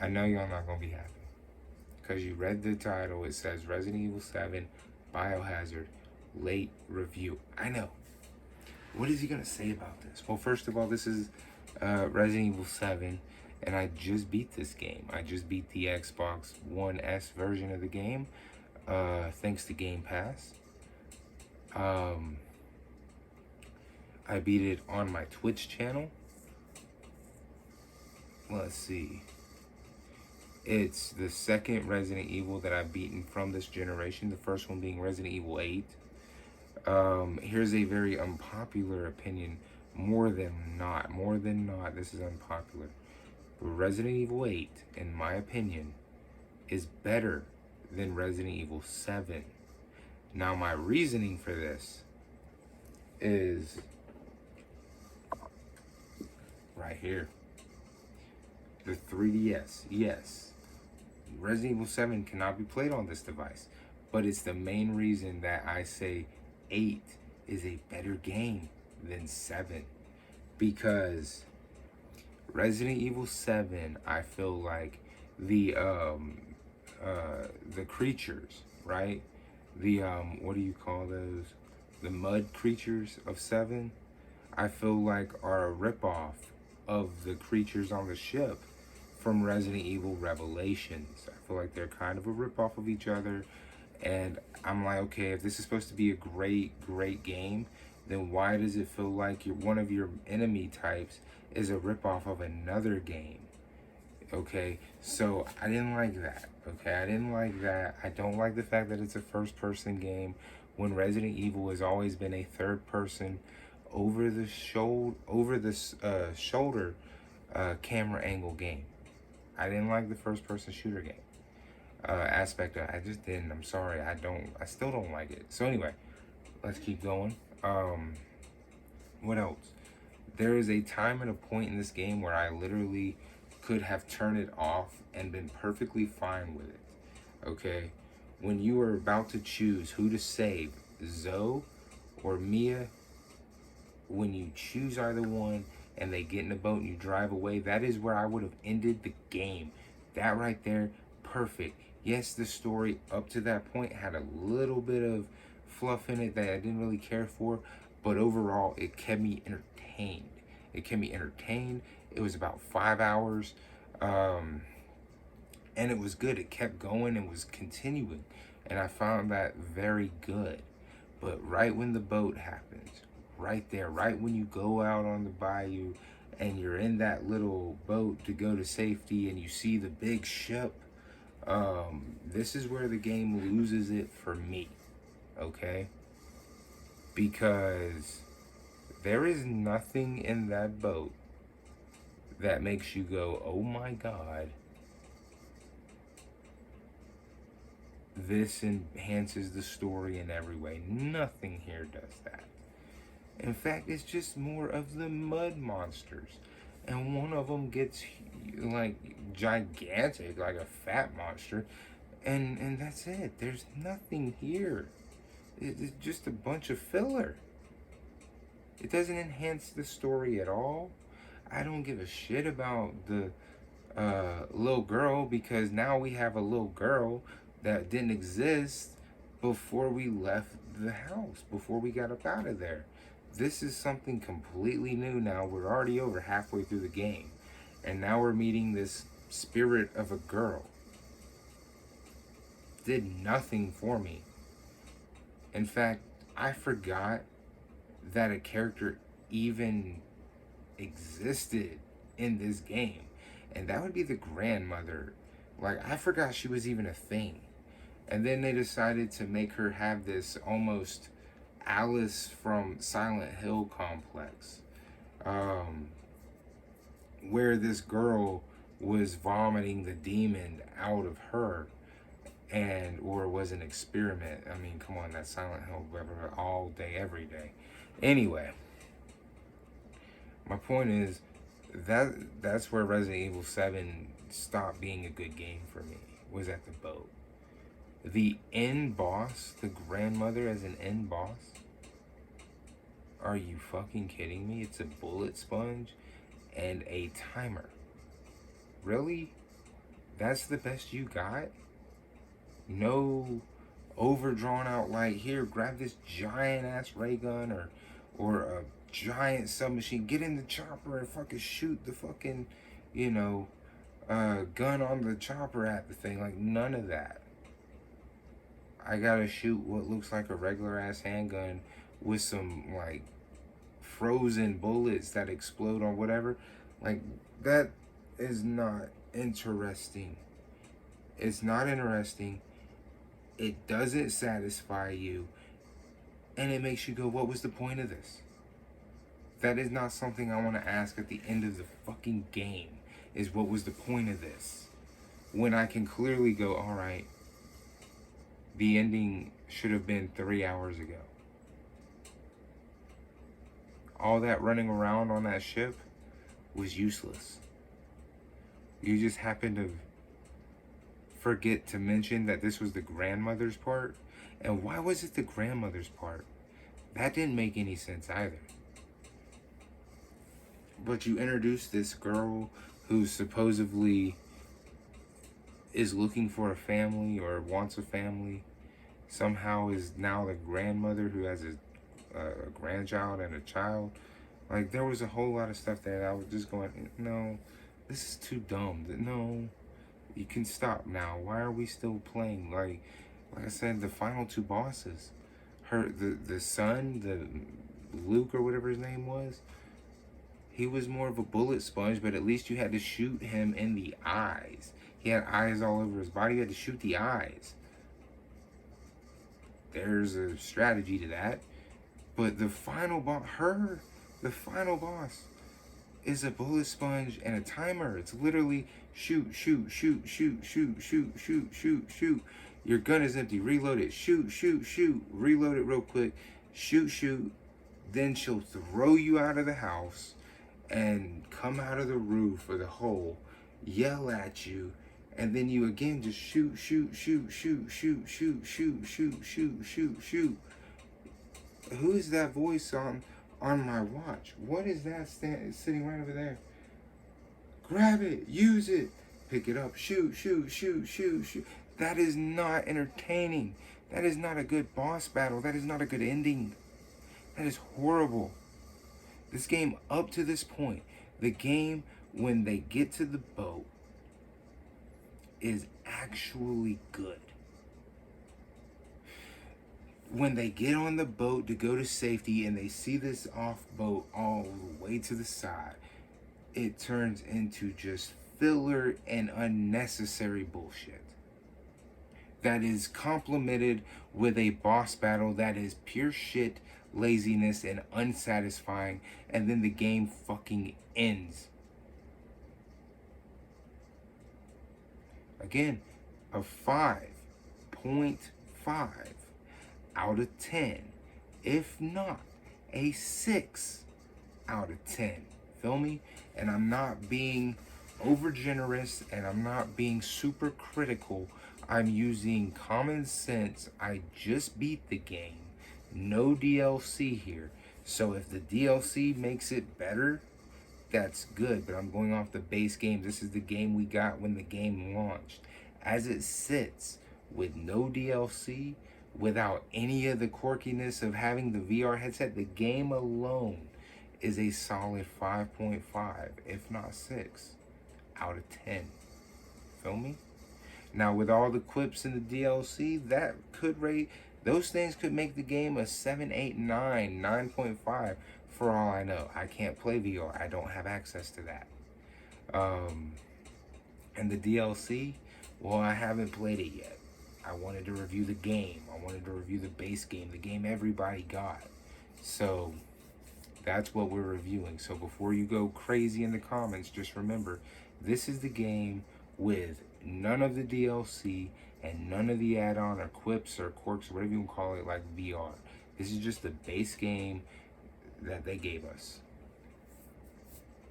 I know y'all not gonna be happy. Because you read the title, it says Resident Evil 7 Biohazard late review. I know. What is he gonna say about this? Well, first of all, this is Resident Evil 7, and I just beat this game. I just beat the Xbox One S version of the game, thanks to Game Pass. I beat it on my Twitch channel. Let's see. It's the second Resident Evil that I've beaten from this generation. The first one being Resident Evil 8. Here's a very unpopular opinion. More than not, this is unpopular. But Resident Evil 8, in my opinion, is better than Resident Evil 7. Now, my reasoning for this is right here. The 3DS, yes. Resident Evil 7 cannot be played on this device, but it's the main reason that I say 8 is a better game than 7, because Resident Evil 7, I feel like the creatures, right? The what do you call those? The mud creatures of 7, I feel like are a ripoff of the creatures on the ship from Resident Evil Revelations. I feel like they're kind of a ripoff of each other. And I'm like, okay, if this is supposed to be a great game, then why does it feel like one of your enemy types is a ripoff of another game? Okay, so I didn't like that. Okay, I didn't like that. I don't like the fact that it's a first-person game when Resident Evil has always been a third-person over the shoulder camera angle game. I didn't like the first-person shooter game aspect of it. I just didn't. I'm sorry. I still don't like it. So anyway, let's keep going. What else? There is a time and a point in this game where I literally could have turned it off and been perfectly fine with it. Okay? When you are about to choose who to save, Zoe or Mia, when you choose either one and they get in a boat and you drive away, that is where I would have ended the game. That right there, perfect. Yes, the story up to that point had a little bit of fluff in it that I didn't really care for, but overall, it kept me entertained. It was about 5 hours, and it was good. It kept going and was continuing, and I found that very good. But right when the boat happens, right there, right when you go out on the bayou and you're in that little boat to go to safety and you see the big ship, this is where the game loses it for me, okay? Because there is nothing in that boat that makes you go, oh my God, this enhances the story in every way. Nothing here does that. In fact, it's just more of the mud monsters. And one of them gets like gigantic, like a fat monster. And that's it. There's nothing here. It's just a bunch of filler. It doesn't enhance the story at all. I don't give a shit about the little girl, because now we have a little girl that didn't exist before we left the house, before we got up out of there. This is something completely new now. We're already over halfway through the game, and now we're meeting this spirit of a girl. Did nothing for me. In fact, I forgot that a character even existed in this game, and that would be the grandmother. Like, I forgot she was even a thing. And then they decided to make her have this almost Alice from Silent Hill complex, where this girl was vomiting the demon out of her, or it was an experiment. I mean, come on, that's Silent Hill all day, every day. Anyway, my point is that's where Resident Evil 7 stopped being a good game for me, was at the boat. The end boss, the grandmother as an end boss? Are you fucking kidding me? It's a bullet sponge and a timer. Really? That's the best you got? No overdrawn out, like, here, grab this giant ass ray gun or a giant submachine, get in the chopper and fucking shoot the fucking, you know, gun on the chopper at the thing. Like, none of that. I gotta shoot what looks like a regular ass handgun with some like frozen bullets that explode or whatever. Like, that is not interesting. It's not interesting. It doesn't satisfy you. And it makes you go, what was the point of this? That is not something I want to ask at the end of the fucking game, is what was the point of this? When I can clearly go, all right, the ending should have been 3 hours ago. All that running around on that ship was useless. You just happened to forget to mention that this was the grandmother's part. And why was it the grandmother's part? That didn't make any sense either. But you introduced this girl who supposedly is looking for a family or wants a family, somehow is now the grandmother who has a grandchild and a child. Like, there was a whole lot of stuff that I was just going, no, this is too dumb. No, you can stop now. Why are we still playing? Like I said, the final two bosses, the son, the Luke or whatever his name was, he was more of a bullet sponge, but at least you had to shoot him in the eyes. He had eyes all over his body. You had to shoot the eyes. There's a strategy to that. But the final boss, the final boss, is a bullet sponge and a timer. It's literally shoot, shoot, shoot, shoot, shoot, shoot, shoot, shoot, shoot. Your gun is empty. Reload it. Shoot, shoot, shoot. Reload it real quick. Shoot, shoot. Then she'll throw you out of the house and come out of the roof or the hole, yell at you, and then you again just shoot, shoot, shoot, shoot, shoot, shoot, shoot, shoot, shoot, shoot, shoot. Who is that voice on my watch? What is that sitting right over there? Grab it, use it, pick it up, shoot, shoot, shoot, shoot, shoot. That is not entertaining. That is not a good boss battle. That is not a good ending. That is horrible. This game, up to this point, the game when they get to the boat is actually good. When they get on the boat to go to safety and they see this off boat all the way to the side, it turns into just filler and unnecessary bullshit. That is complemented with a boss battle that is pure shit, laziness, and unsatisfying, and then the game fucking ends. Again, a 5.5 out of 10, if not a 6 out of 10. Feel me? And I'm not being over generous and I'm not being super critical. I'm using common sense. I just beat the game. No DLC here. So if the DLC makes it better, that's good. But I'm going off the base game. This is the game we got when the game launched. As it sits with no DLC, without any of the quirkiness of having the VR headset, the game alone is a solid 5.5, if not 6 out of 10. Feel me? Now, with all the quips in the DLC, that could rate, those things could make the game a 7, 8, 9, 9.5 for all I know. I can't play VR. I don't have access to that. And the DLC, well, I haven't played it yet. I wanted to review the game. I wanted to review the base game, the game everybody got. So that's what we're reviewing. So before you go crazy in the comments, just remember, this is the game with none of the DLC and none of the add-on or quips or quirks or whatever you can call it, like VR. This is just the base game that they gave us.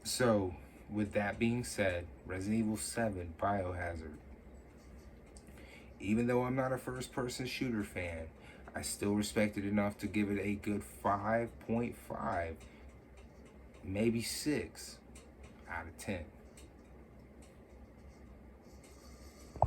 So with that being said, Resident Evil 7 Biohazard. Even though I'm not a first-person shooter fan, I still respect it enough to give it a good 5.5, maybe 6 out of 10.